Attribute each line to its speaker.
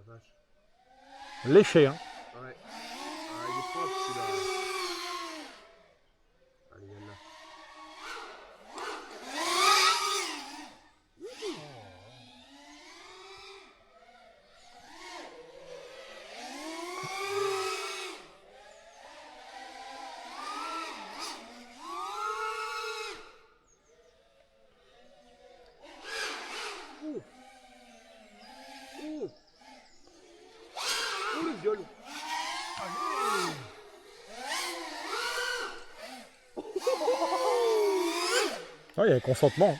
Speaker 1: vache.
Speaker 2: Léché, hein.
Speaker 1: Ouais. Ah, il est propre celui-là. Allez, il y en a. Oh, oh, oh le viol.
Speaker 2: Ouais, il y a consentement.